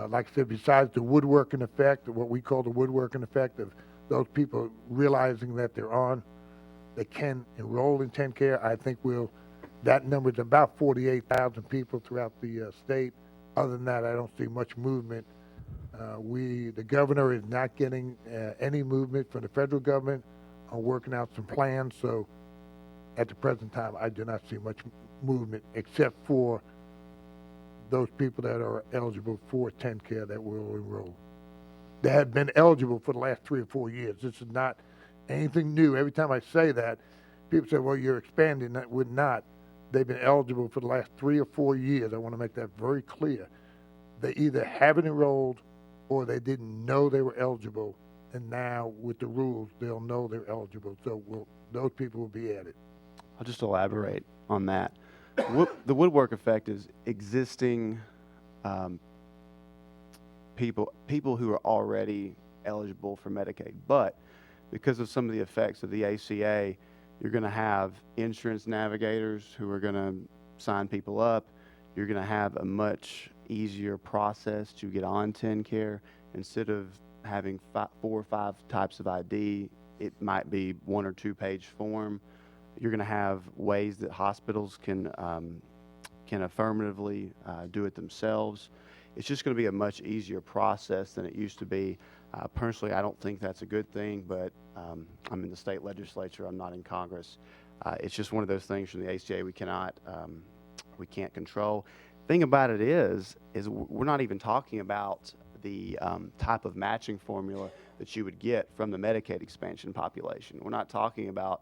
Like I said, besides the woodworking effect, what we call the woodworking effect of those people realizing that they can enroll in 10-care, I think that number is about 48,000 people throughout the state. Other than that, I don't see much movement. The governor is not getting any movement from the federal government on working out some plans. So at the present time, I do not see much movement except for those people that are eligible for 10-care that will enroll. They have been eligible for the last 3 or 4 years. This is not anything new. Every time I say that, people say, well, you're expanding. That would not. They've been eligible for the last 3 or 4 years. I want to make that very clear. They either haven't enrolled or they didn't know they were eligible, and now with the rules, they'll know they're eligible. So those people will be added. I'll just elaborate on that. The woodwork effect is existing people who are already eligible for Medicaid, but because of some of the effects of the ACA, you're going to have insurance navigators who are going to sign people up. You're going to have a much easier process to get on 10-care. Instead of having 4 or 5 types of ID, it might be 1 or 2 page form. You're going to have ways that hospitals can affirmatively do it themselves. It's just going to be a much easier process than it used to be. Personally, I don't think that's a good thing, but I'm in the state legislature. I'm not in Congress. It's just one of those things from the ACA we can't control. Thing about it is we're not even talking about the type of matching formula that you would get from the Medicaid expansion population. We're not talking about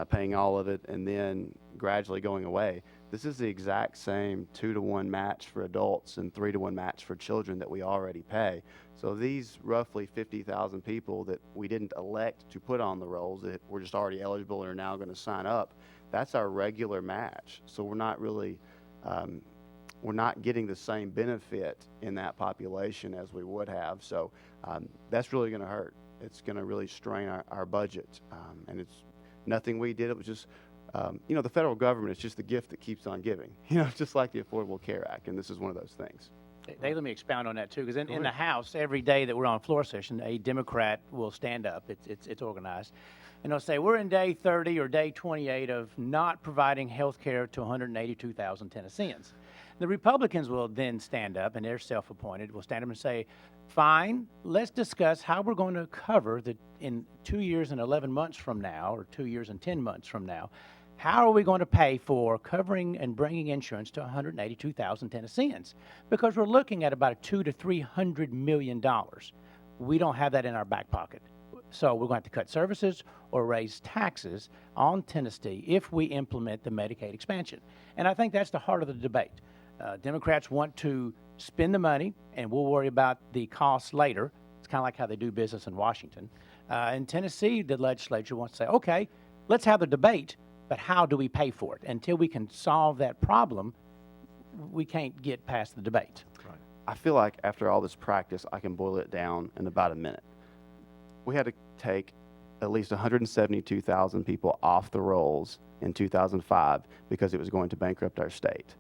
paying all of it and then gradually going away. This is the exact same 2-to-1 match for adults and 3-to-1 match for children that we already pay. So these roughly 50,000 people that we didn't elect to put on the rolls that were just already eligible and are now going to sign up, that's our regular match. So we're not really we're not getting the same benefit in that population as we would have. So that's really going to hurt. It's going to really strain our budget. And it's nothing we did. It was just, the federal government is just the gift that keeps on giving, just like the Affordable Care Act. And this is one of those things. Dave, let me expound on that too, because in the House, every day that we're on floor session, a Democrat will stand up. It's organized, and they'll say we're in day 30 or day 28 of not providing health care to 182,000 Tennesseans. The Republicans will then stand up, and they're self-appointed, will stand up and say, fine, let's discuss how we're going to cover in 2 years and 11 months from now, or 2 years and 10 months from now, how are we going to pay for covering and bringing insurance to 182,000 Tennesseans? Because we're looking at about $200 to $300 million. We don't have that in our back pocket. So we're going to have to cut services or raise taxes on Tennessee if we implement the Medicaid expansion. And I think that's the heart of the debate. Democrats want to spend the money, and we'll worry about the costs later. It's kind of like how they do business in Washington. In Tennessee, the legislature wants to say, okay, let's have the debate, but how do we pay for it? Until we can solve that problem, we can't get past the debate. Right. I feel like after all this practice, I can boil it down in about a minute. We had to take at least 172,000 people off the rolls in 2005 because it was going to bankrupt our state.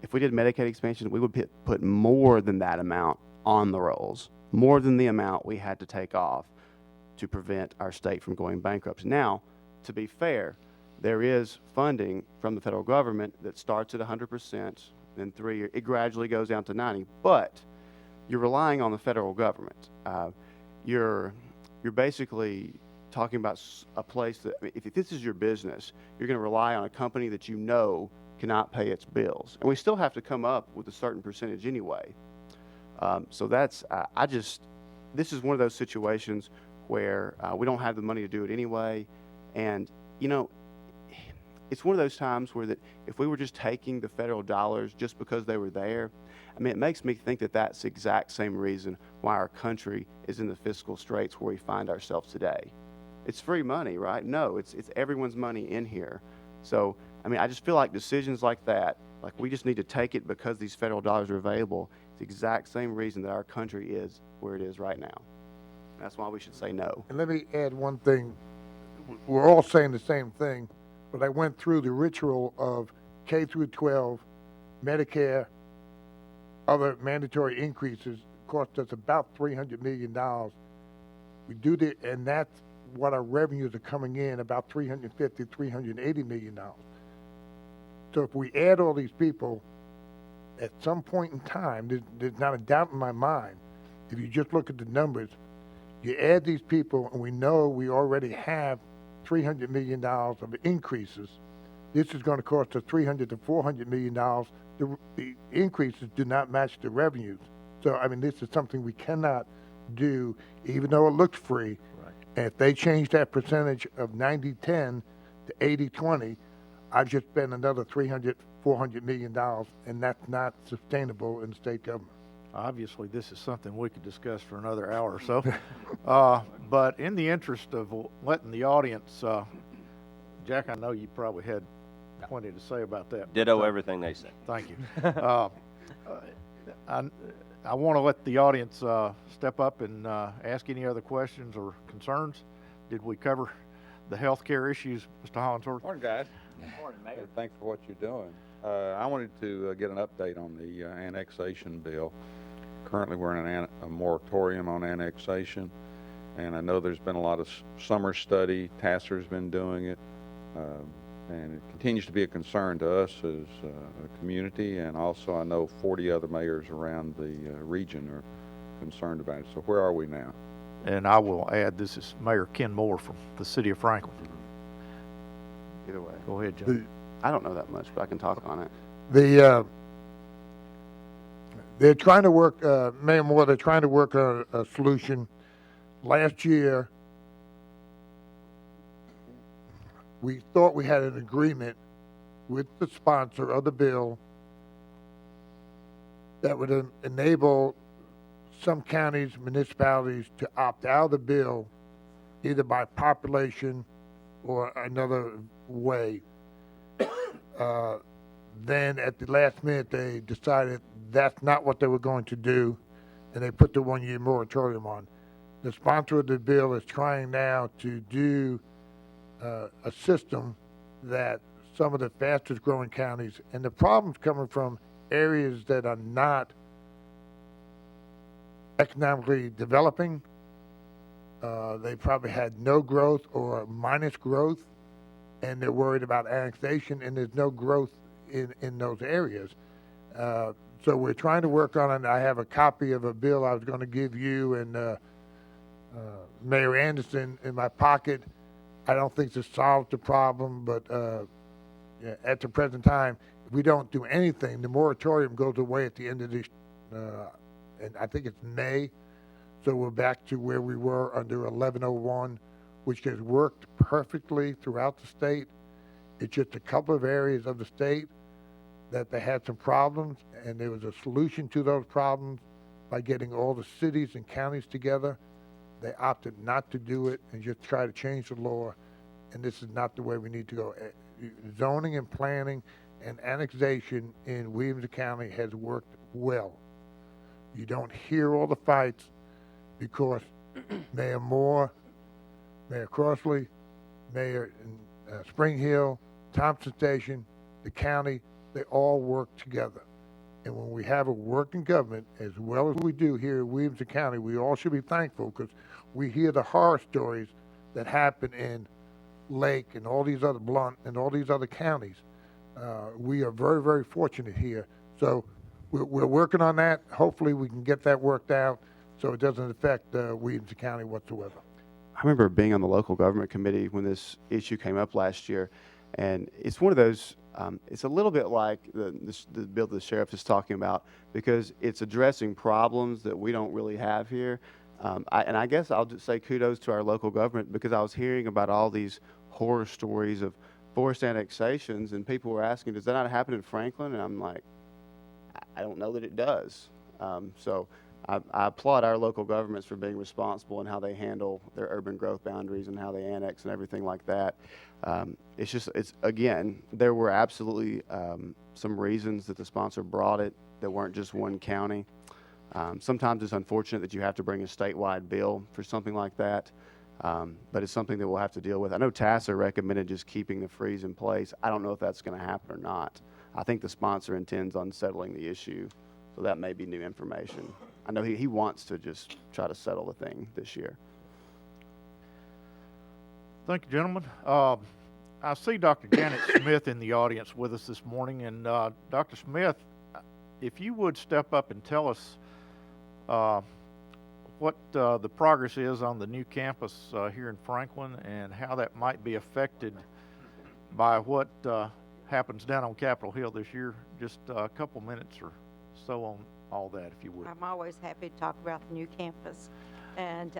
If we did Medicaid expansion, we would put more than that amount on the rolls, more than the amount we had to take off to prevent our state from going bankrupt. Now, to be fair, there is funding from the federal government that starts at 100%, then 3 years, it gradually goes down to 90%, but you're relying on the federal government. You're basically talking about a place that, if this is your business, you're going to rely on a company that you know cannot pay its bills. And we still have to come up with a certain percentage anyway. So that's, this is one of those situations where we don't have the money to do it anyway. And, it's one of those times where that if we were just taking the federal dollars just because they were there, it makes me think that that's the exact same reason why our country is in the fiscal straits where we find ourselves today. It's free money, right? No, it's everyone's money in here. So, I just feel like decisions like that, like we just need to take it because these federal dollars are available. It's the exact same reason that our country is where it is right now. That's why we should say no. And let me add one thing. We're all saying the same thing, but I went through the ritual of K through 12, Medicare, other mandatory increases cost us about $300 million. We do and that's what our revenues are coming in, about $350, $380 million. So if we add all these people, at some point in time, there's not a doubt in my mind, if you just look at the numbers, you add these people, and we know we already have $300 million of increases. This is going to cost us $300 to $400 million. The increases do not match the revenues. So, this is something we cannot do, even though it looks free. Right. And if they change that percentage of 90-10 to 80-20, I've just spent another $300, $400 million, and that's not sustainable in the state government. Obviously, this is something we could discuss for another hour or so. But in the interest of letting the audience, Jack, I know you probably had plenty to say about that. Ditto everything they said. Thank you. I want to let the audience step up and ask any other questions or concerns. Did we cover the health care issues, Mr. Hollingsworth? Morning, guys. Morning, Mayor. Thanks for what you're doing. I wanted to get an update on the annexation bill. Currently, we're in a moratorium on annexation, and I know there's been a lot of summer study. TASSER's been doing it, and it continues to be a concern to us as a community, and also I know 40 other mayors around the region are concerned about it. So where are we now? And I will add, this is Mayor Ken Moore from the city of Franklin. Either way. Go ahead, John. I don't know that much, but I can talk on it. They're trying to work, Mayor Moore, they're trying to work on a solution. Last year, we thought we had an agreement with the sponsor of the bill that would enable some counties, municipalities to opt out of the bill, either by population or another way. Then at the last minute, they decided that's not what they were going to do, and they put the one-year moratorium on. The sponsor of the bill is trying now to do a system that some of the fastest growing counties, and the problem's coming from areas that are not economically developing. They probably had no growth or minus growth, and they're worried about annexation, and there's no growth in those areas. So we're trying to work on it. I have a copy of a bill I was going to give you and Mayor Anderson in my pocket. I don't think this solves the problem, but at the present time, if we don't do anything, the moratorium goes away at the end of this, and I think it's May. So we're back to where we were under 1101, which has worked perfectly throughout the state. It's just a couple of areas of the state that they had some problems, and there was a solution to those problems by getting all the cities and counties together. They opted not to do it and just try to change the law, and this is not the way we need to go. Zoning and planning and annexation in Williamson County has worked well. You don't hear all the fights because Mayor Moore, Mayor Crossley, Mayor Spring Hill, Thompson Station, the county, they all work together. And when we have a working government, as well as we do here in Williamson County, we all should be thankful because we hear the horror stories that happen in Lake and all these other Blunt and all these other counties. We are very, very fortunate here. So we're working on that. Hopefully we can get that worked out so it doesn't affect Williamson County whatsoever. I remember being on the local government committee when this issue came up last year, and it's one of those, it's a little bit like the bill the sheriff is talking about because it's addressing problems that we don't really have here. And I guess I'll just say kudos to our local government because I was hearing about all these horror stories of forced annexations, and people were asking, does that not happen in Franklin? And I'm like, I don't know that it does. So I applaud our local governments for being responsible in how they handle their urban growth boundaries and how they annex and everything like that. It's again, there were absolutely some reasons that the sponsor brought it that weren't just one county. Sometimes it's unfortunate that you have to bring a statewide bill for something like that, but it's something that we'll have to deal with. I know TASA recommended just keeping the freeze in place. I don't know if that's going to happen or not. I think the sponsor intends on settling the issue, so that may be new information. I know he wants to just try to settle the thing this year. Thank you, gentlemen. I see Dr. Janet Smith in the audience with us this morning, and Dr. Smith, if you would step up and tell us what the progress is on the new campus here in Franklin and how that might be affected by what happens down on Capitol Hill this year. Just a couple minutes or so on all that, if you would. I'm always happy to talk about the new campus. And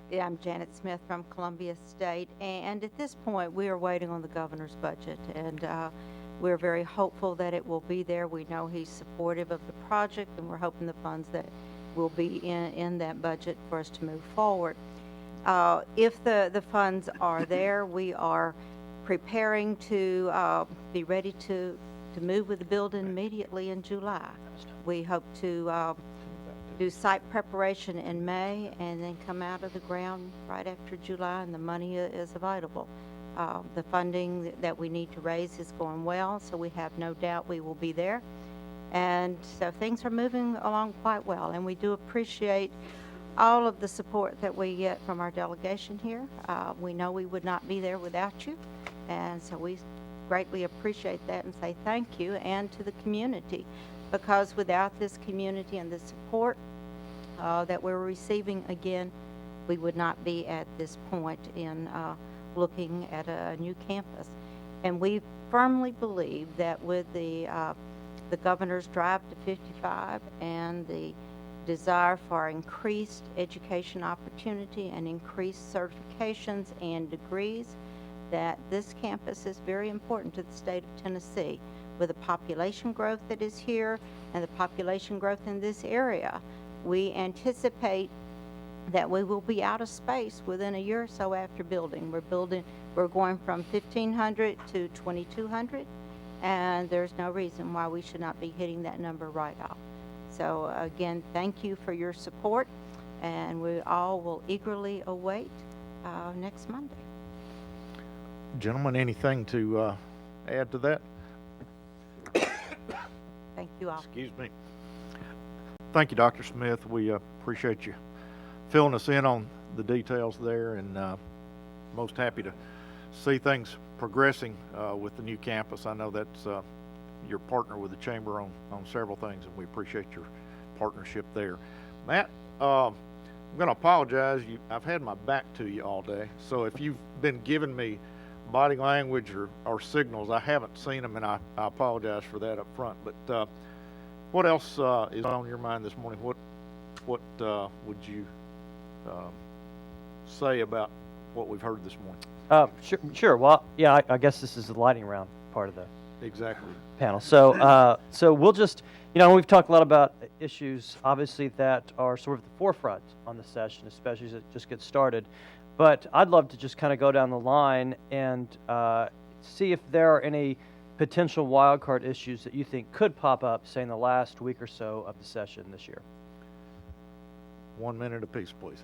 yeah, I'm Janet Smith from Columbia State. And at this point, we are waiting on the governor's budget. And we're very hopeful that it will be there. We know he's supportive of the project, and we're hoping the funds that will be in that budget for us to move forward. If the funds are there, we are preparing to be ready to move with the building immediately in July. We hope to do site preparation in May and then come out of the ground right after July, and the money is available. The funding that we need to raise is going well, so we have no doubt we will be there. And so things are moving along quite well, and we do appreciate all of the support that we get from our delegation here. We know we would not be there without you, and so we greatly appreciate that and say thank you, and to the community, because without this community and the support that we're receiving, again, we would not be at this point in looking at a new campus. And we firmly believe that with the governor's drive to 55 and the desire for increased education opportunity and increased certifications and degrees, that this campus is very important to the state of Tennessee. With the population growth that is here and the population growth in this area, we anticipate that we will be out of space within a year or so after building. We're going from 1,500 to 2,200, and there's no reason why we should not be hitting that number right off. So again, thank you for your support, and we all will eagerly await next Monday. Gentlemen, anything to add to that? Thank you all. Excuse me. Thank you, Dr. Smith. We appreciate you filling us in on the details there, and most happy to see things progressing with the new campus. I know that's your partner with the Chamber on several things, and we appreciate your partnership there. Matt, I'm going to apologize. I've had my back to you all day, so if you've been giving me body language or signals, I haven't seen them, and I apologize for that up front. But what else is on your mind this morning? What would you say about what we've heard this morning? Sure. Well, yeah, I guess this is the lightning round part of the Exactly. panel. So, so we'll just, we've talked a lot about issues, obviously, that are sort of the forefront on the session, especially as it just gets started. But I'd love to just kind of go down the line and see if there are any potential wildcard issues that you think could pop up, say, in the last week or so of the session this year. 1 minute apiece, please.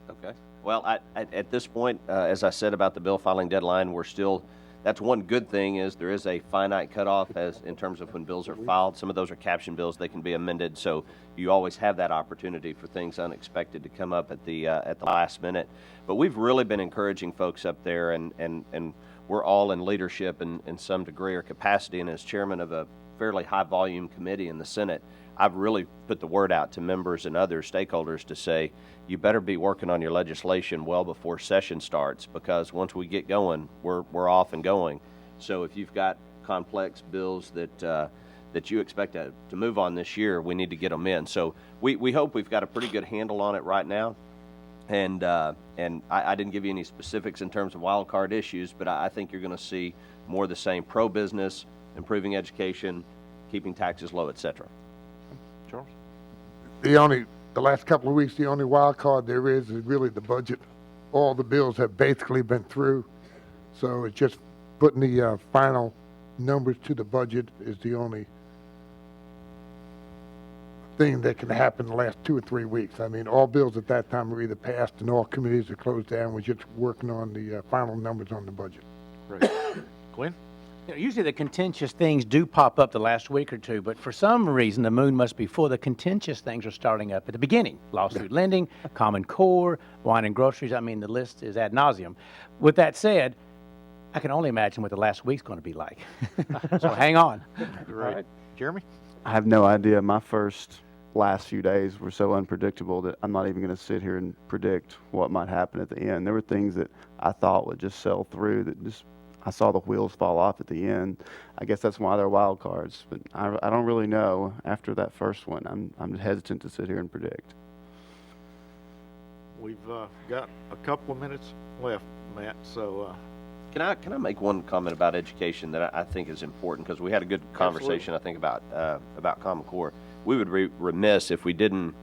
Okay. Well, at this point, as I said about the bill filing deadline, that's one good thing is there is a finite cutoff as in terms of when bills are filed. Some of those are caption bills; they can be amended, so you always have that opportunity for things unexpected to come up at the last minute. But we've really been encouraging folks up there, and we're all in leadership in some degree or capacity. And as chairman of a fairly high volume committee in the Senate, I've really put the word out to members and other stakeholders to say, you better be working on your legislation well before session starts, because once we get going, we're off and going. So if you've got complex bills that you expect to move on this year, we need to get them in. So we hope we've got a pretty good handle on it right now. And I didn't give you any specifics in terms of wild card issues, but I think you're going to see more of the same: pro-business, improving education, keeping taxes low, etc. Charles? The last couple of weeks, the only wild card there is really the budget. All the bills have basically been through, so it's just putting the final numbers to the budget is the only thing that can happen in the last 2 or 3 weeks. I mean, all bills at that time were either passed and all committees are closed down. We're just working on the final numbers on the budget. Great. Glenn? Usually the contentious things do pop up the last week or two, but for some reason the moon must be full. The contentious things are starting up at the beginning. Lawsuit lending, Common Core, wine and groceries. I mean, the list is ad nauseum. With that said, I can only imagine what the last week's going to be like. So hang on. Great. Right. Jeremy? I have no idea. My last few days were so unpredictable that I'm not even going to sit here and predict what might happen at the end. There were things that I thought would just sell through that just I saw the wheels fall off at the end. I guess that's why they're wild cards, but I don't really know after that first one. I'm hesitant to sit here and predict. We've got a couple of minutes left, Matt, so... Can I make one comment about education that I think is important, because we had a good conversation, Absolutely. I think, about Common Core. We would be remiss if we didn't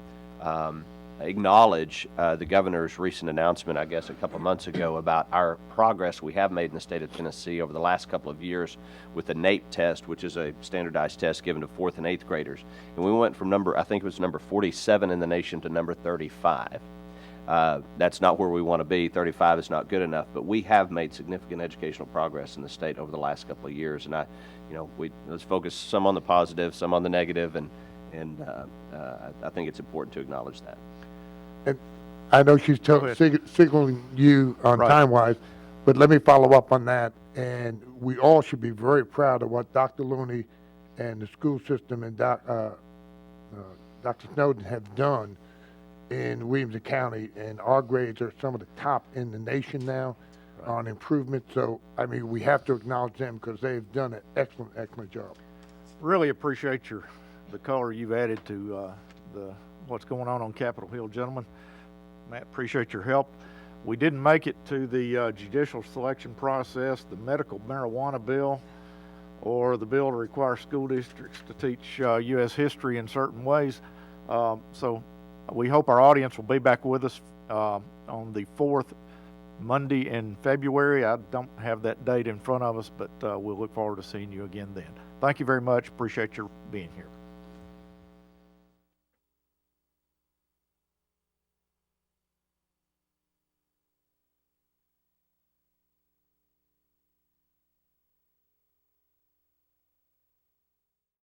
acknowledge the governor's recent announcement, I guess, a couple months ago about our progress we have made in the state of Tennessee over the last couple of years with the NAEP test, which is a standardized test given to 4th and 8th graders. And we went from I think it was number 47 in the nation to number 35. That's not where we want to be. 35 is not good enough, but we have made significant educational progress in the state over the last couple of years. And let's focus some on the positive, some on the negative, and I think it's important to acknowledge that. And I know she's signaling you on Right. time-wise, but let me follow up on that. And we all should be very proud of what Dr. Looney and the school system and Dr. Snowden have done in Williamson County. And our grades are some of the top in the nation now on improvement. So, I mean, we have to acknowledge them because they've done an excellent, excellent job. Really appreciate the color you've added to what's going on Capitol Hill, gentlemen. Matt, appreciate your help. We didn't make it to the judicial selection process, the medical marijuana bill, or the bill to require school districts to teach U.S. history in certain ways. So we hope our audience will be back with us on the 4th Monday in February. I don't have that date in front of us, but we'll look forward to seeing you again then. Thank you very much. Appreciate your being here.